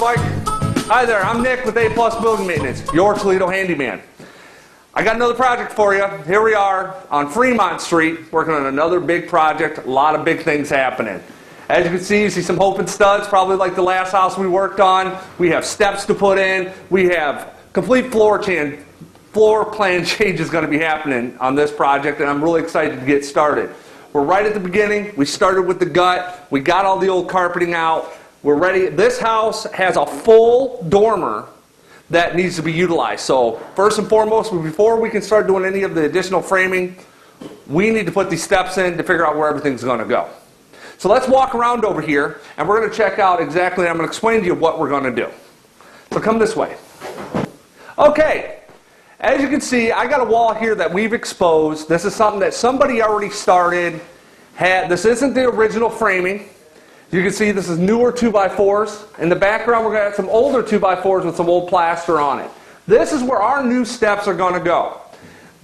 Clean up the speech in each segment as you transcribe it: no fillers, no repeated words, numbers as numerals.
Mike. Hi there, I'm Nick with A+ Building Maintenance, your Toledo handyman. I got another project for you. Here we are on Fremont Street, working on another big project, a lot of big things happening. As you can see, you see some open studs, probably like the last house we worked on. We have steps to put in. We have complete floor plan changes going to be happening on this project, and I'm really excited to get started. We're right at the beginning. We started with the gut. We got all the old carpeting out. We're ready. This house has a full dormer that needs to be utilized. So first and foremost, before we can start doing any of the additional framing, we need to put these steps in to figure out where everything's going to go. So let's walk around over here, and we're going to check out exactly, I'm going to explain to you what we're going to do. So come this way. Okay, as you can see, I got a wall here that we've exposed. This is something that somebody already started. This isn't the original framing. You can see this is newer 2x4s. In the background, we're going to have some older 2x4s with some old plaster on it. This is where our new steps are going to go.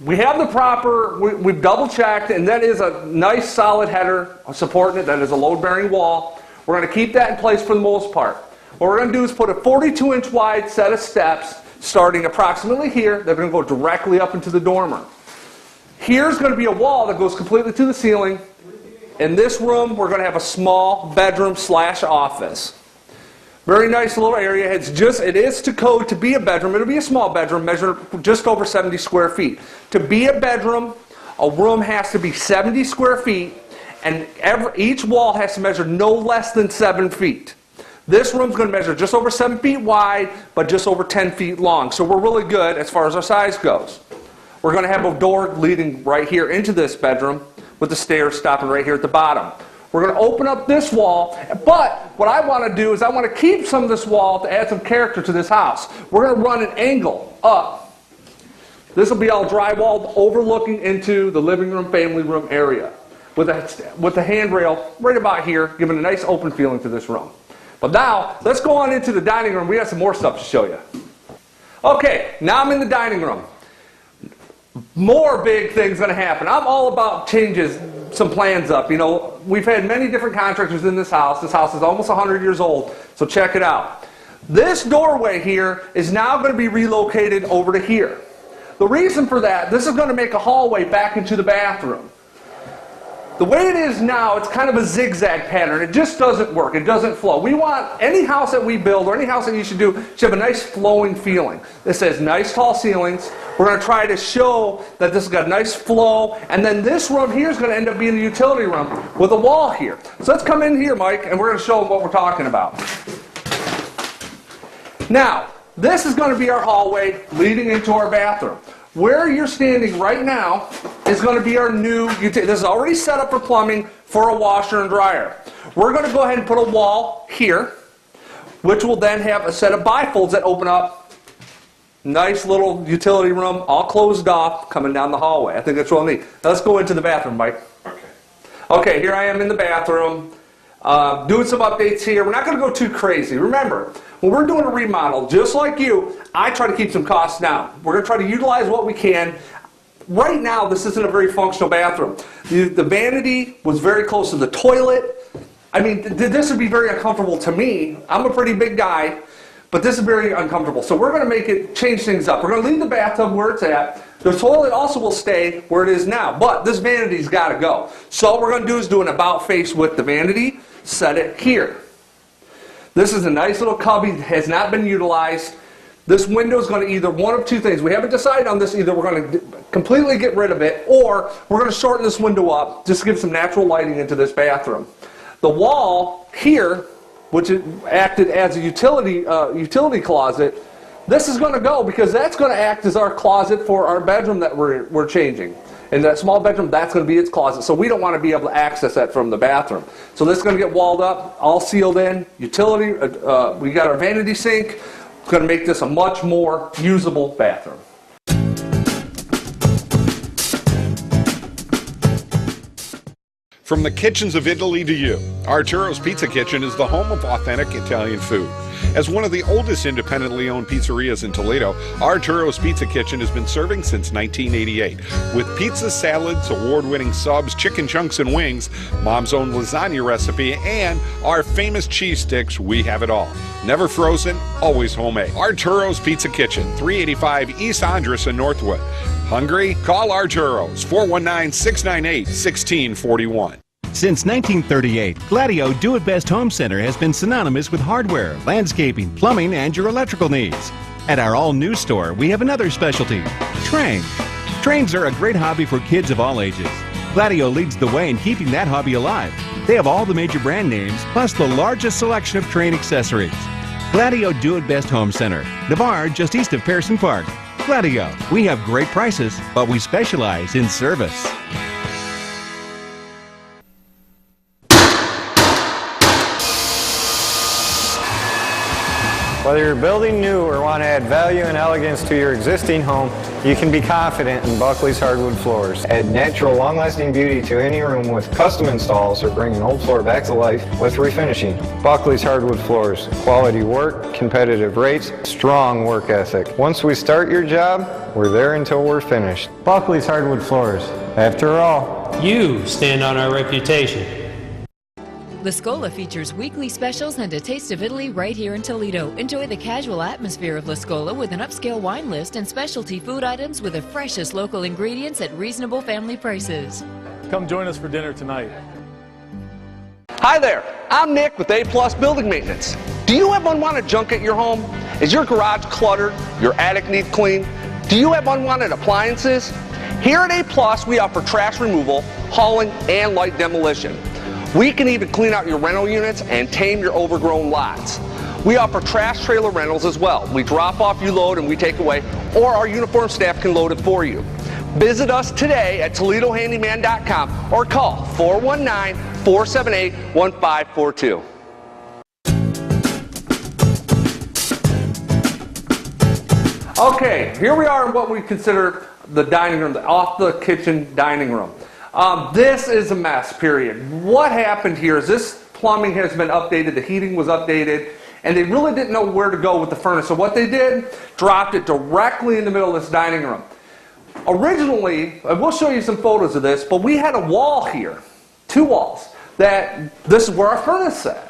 We have the proper, we've double checked, and that is a nice solid header supporting it. That is a load-bearing wall. We're going to keep that in place for the most part. What we're going to do is put a 42-inch wide set of steps starting approximately here. They're going to go directly up into the dormer. Here's going to be a wall that goes completely to the ceiling. In this room, we're going to have a small bedroom / office. Very nice little area. It is to code to be a bedroom. It'll be a small bedroom, measured just over 70 square feet. To be a bedroom, a room has to be 70 square feet, and each wall has to measure no less than 7 feet. This room's going to measure just over 7 feet wide, but just over 10 feet long. So we're really good as far as our size goes. We're going to have a door leading right here into this bedroom, with the stairs stopping right here at the bottom. We're going to open up this wall, but what I want to do is I want to keep some of this wall to add some character to this house. We're going to run an angle up. This will be all drywalled, overlooking into the living room, family room area, with the handrail right about here, giving a nice open feeling to this room. But now, let's go on into the dining room. We have some more stuff to show you. Okay, now I'm in the dining room. More big things going to happen. I'm all about changes, some plans up. You know, we've had many different contractors in this house. This house is almost 100 years old, so check it out. This doorway here is now going to be relocated over to here. The reason for that, this is going to make a hallway back into the bathroom. The way it is now, it's kind of a zigzag pattern. It just doesn't work. It doesn't flow. We want any house that we build or any house that you should do should have a nice flowing feeling. This has nice tall ceilings. We're going to try to show that this has got a nice flow. And then this room here is going to end up being a utility room with a wall here. So let's come in here, Mike, and we're going to show them what we're talking about. Now, this is going to be our hallway leading into our bathroom. Where you're standing right now is going to be our new utility. This is already set up for plumbing for a washer and dryer. We're going to go ahead and put a wall here, which will then have a set of bifolds that open up. Nice little utility room, all closed off, coming down the hallway. I think that's real neat. Now let's go into the bathroom, Mike. Okay, here I am in the bathroom, doing some updates here. We're not going to go too crazy. Remember, when we're doing a remodel, just like you, I try to keep some costs down. We're going to try to utilize what we can. Right now, this isn't a very functional bathroom. The vanity was very close to the toilet. I mean, this would be very uncomfortable to me. I'm a pretty big guy, but this is very uncomfortable. So we're going to change things up. We're going to leave the bathtub where it's at. The toilet also will stay where it is now, but this vanity's got to go. So what we're going to do is do an about face with the vanity, set it here. This is a nice little cubby that has not been utilized. This window is going to either one of two things. We haven't decided on this. Either we're going to completely get rid of it, or we're going to shorten this window up just to give some natural lighting into this bathroom. The wall here, which acted as a utility closet, this is going to go because that's going to act as our closet for our bedroom that we're changing. In that small bedroom, that's going to be its closet. So we don't want to be able to access that from the bathroom. So this is going to get walled up, all sealed in. Utility, we got our vanity sink. It's going to make this a much more usable bathroom. From the kitchens of Italy to you, Arturo's Pizza Kitchen is the home of authentic Italian food. As one of the oldest independently owned pizzerias in Toledo, Arturo's Pizza Kitchen has been serving since 1988. With pizza, salads, award-winning subs, chicken chunks and wings, Mom's own lasagna recipe, and our famous cheese sticks, we have it all. Never frozen, always homemade. Arturo's Pizza Kitchen, 385 East Andres in Northwood. Hungry? Call Arturo's, 419-698-1641. Since 1938, Gladio Do-It-Best Home Center has been synonymous with hardware, landscaping, plumbing, and your electrical needs. At our all-new store, we have another specialty, trains. Trains are a great hobby for kids of all ages. Gladio leads the way in keeping that hobby alive. They have all the major brand names, plus the largest selection of train accessories. Gladio Do-It-Best Home Center, Navarre, just east of Pearson Park. Gladio, we have great prices, but we specialize in service. Whether you're building new or want to add value and elegance to your existing home, you can be confident in Buckley's Hardwood Floors. Add natural, long-lasting beauty to any room with custom installs or bring an old floor back to life with refinishing. Buckley's Hardwood Floors. Quality work, competitive rates, strong work ethic. Once we start your job, we're there until we're finished. Buckley's Hardwood Floors. After all, you stand on our reputation. La Scola features weekly specials and a taste of Italy right here in Toledo. Enjoy the casual atmosphere of La Scola with an upscale wine list and specialty food items with the freshest local ingredients at reasonable family prices. Come join us for dinner tonight. Hi there, I'm Nick with A+ Building Maintenance. Do you have unwanted junk at your home? Is your garage cluttered? Your attic need clean? Do you have unwanted appliances? Here at A+, we offer trash removal, hauling, and light demolition. We can even clean out your rental units and tame your overgrown lots. We offer trash trailer rentals as well. We drop off, you load, and we take away, or our uniformed staff can load it for you. Visit us today at ToledoHandyman.com or call 419-478-1542. Okay, here we are in what we consider the dining room, off the kitchen dining room. This is a mess, period. What happened here is this plumbing has been updated, the heating was updated, and they really didn't know where to go with the furnace. So what they did, dropped it directly in the middle of this dining room. Originally, and we'll show you some photos of this, but we had a wall here, 2 walls, that this is where our furnace sat.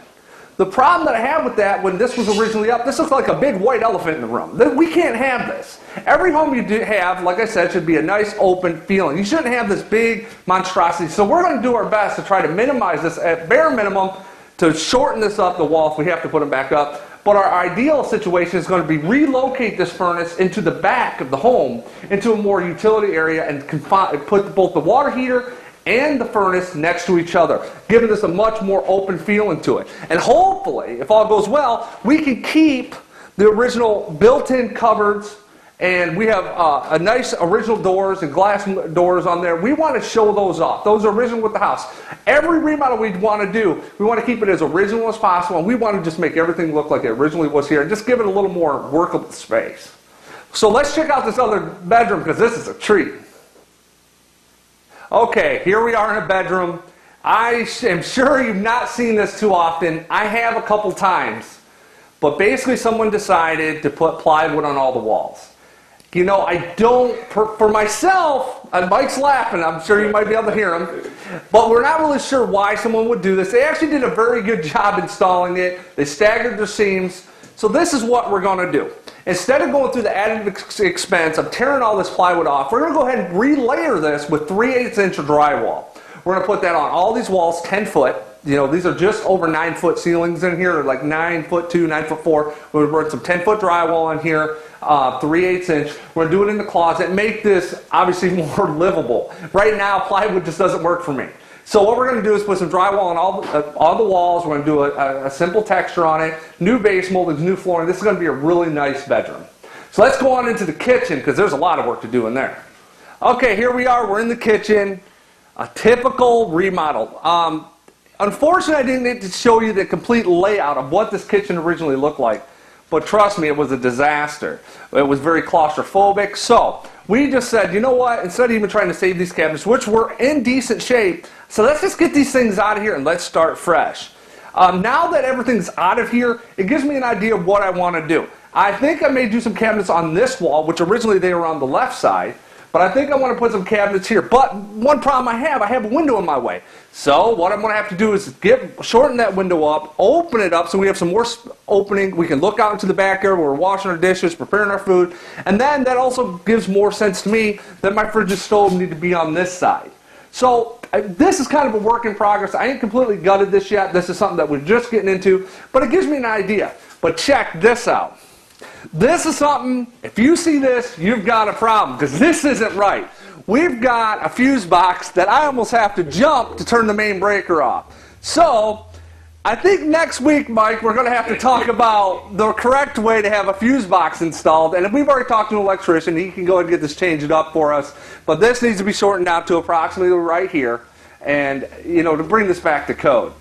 The problem that I had with that when this was originally up, this looks like a big white elephant in the room. We can't have this. Every home you do have, like I said, should be a nice open feeling. You shouldn't have this big monstrosity. So we're going to do our best to try to minimize this at bare minimum, to shorten this up, the wall, if we have to put them back up. But our ideal situation is going to be relocate this furnace into the back of the home, into a more utility area, and put both the water heater and the furnace next to each other, giving us a much more open feeling to it. And hopefully, if all goes well, we can keep the original built-in cupboards, and we have a nice original doors and glass doors on there. We want to show those off. Those are original with the house. Every remodel we want to do, we want to keep it as original as possible, and we want to just make everything look like it originally was here and just give it a little more workable space. So let's check out this other bedroom, because this is a treat. Okay, here we are in a bedroom. I am sure you've not seen this too often. I have a couple times. But basically someone decided to put plywood on all the walls. You know, I don't, for myself, and Mike's laughing, I'm sure you might be able to hear him, but we're not really sure why someone would do this. They actually did a very good job installing it. They staggered their seams. So this is what we're going to do. Instead of going through the added expense of tearing all this plywood off, we're going to go ahead and relayer this with 3/8 inch of drywall. We're going to put that on all these walls, 10 foot. You know, these are just over 9 foot ceilings in here, like 9'2", 9'4". We're going to put some 10 foot drywall in here, 3/8 inch. We're going to do it in the closet, make this obviously more livable. Right now, plywood just doesn't work for me. So what we're going to do is put some drywall on all the walls. We're going to do a simple texture on it, new base moldings, new flooring. This is going to be a really nice bedroom. So let's go on into the kitchen, because there's a lot of work to do in there. Okay, here we are. We're in the kitchen. A typical remodel. Unfortunately, I didn't get to show you the complete layout of what this kitchen originally looked like. But trust me, it was a disaster. It was very claustrophobic. So we just said, you know what, instead of even trying to save these cabinets, which were in decent shape, so let's just get these things out of here and let's start fresh. Now that everything's out of here, it gives me an idea of what I want to do. I think I may do some cabinets on this wall, which originally they were on the left side, but I think I want to put some cabinets here. But one problem I have a window in my way. So what I'm going to have to do is shorten that window up, open it up so we have some more opening. We can look out into the backyard where we're washing our dishes, preparing our food, and then that also gives more sense to me that my fridge and stove need to be on this side. So this is kind of a work in progress. I ain't completely gutted this yet. This is something that we're just getting into, but it gives me an idea. But check this out. This is something, if you see this, you've got a problem, because this isn't right. We've got a fuse box that I almost have to jump to turn the main breaker off. So, I think next week, Mike, we're going to have to talk about the correct way to have a fuse box installed. And if we've already talked to an electrician, he can go ahead and get this changed up for us. But this needs to be shortened out to approximately right here, and, you know, to bring this back to code.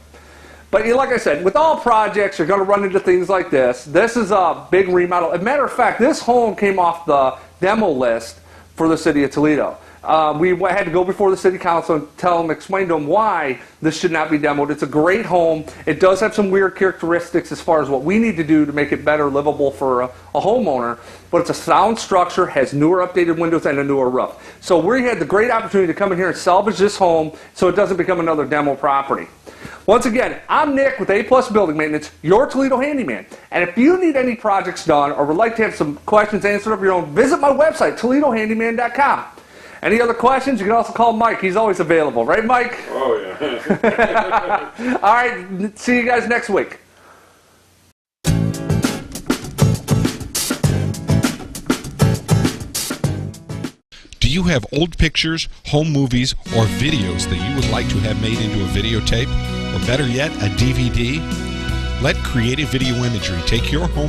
But like I said, with all projects, you're going to run into things like this. This is a big remodel. As a matter of fact, this home came off the demo list for the city of Toledo. We had to go before the city council and explain to them why this should not be demoed. It's a great home. It does have some weird characteristics as far as what we need to do to make it better livable for a homeowner. But it's a sound structure, has newer updated windows and a newer roof. So we had the great opportunity to come in here and salvage this home so it doesn't become another demo property. Once again, I'm Nick with A+ Building Maintenance, your Toledo handyman. And if you need any projects done or would like to have some questions answered of your own, visit my website, ToledoHandyman.com. Any other questions? You can also call Mike. He's always available. Right, Mike? Oh, yeah. All right. See you guys next week. Do you have old pictures, home movies, or videos that you would like to have made into a videotape? Or better yet, a DVD? Let Creative Video Imagery take your home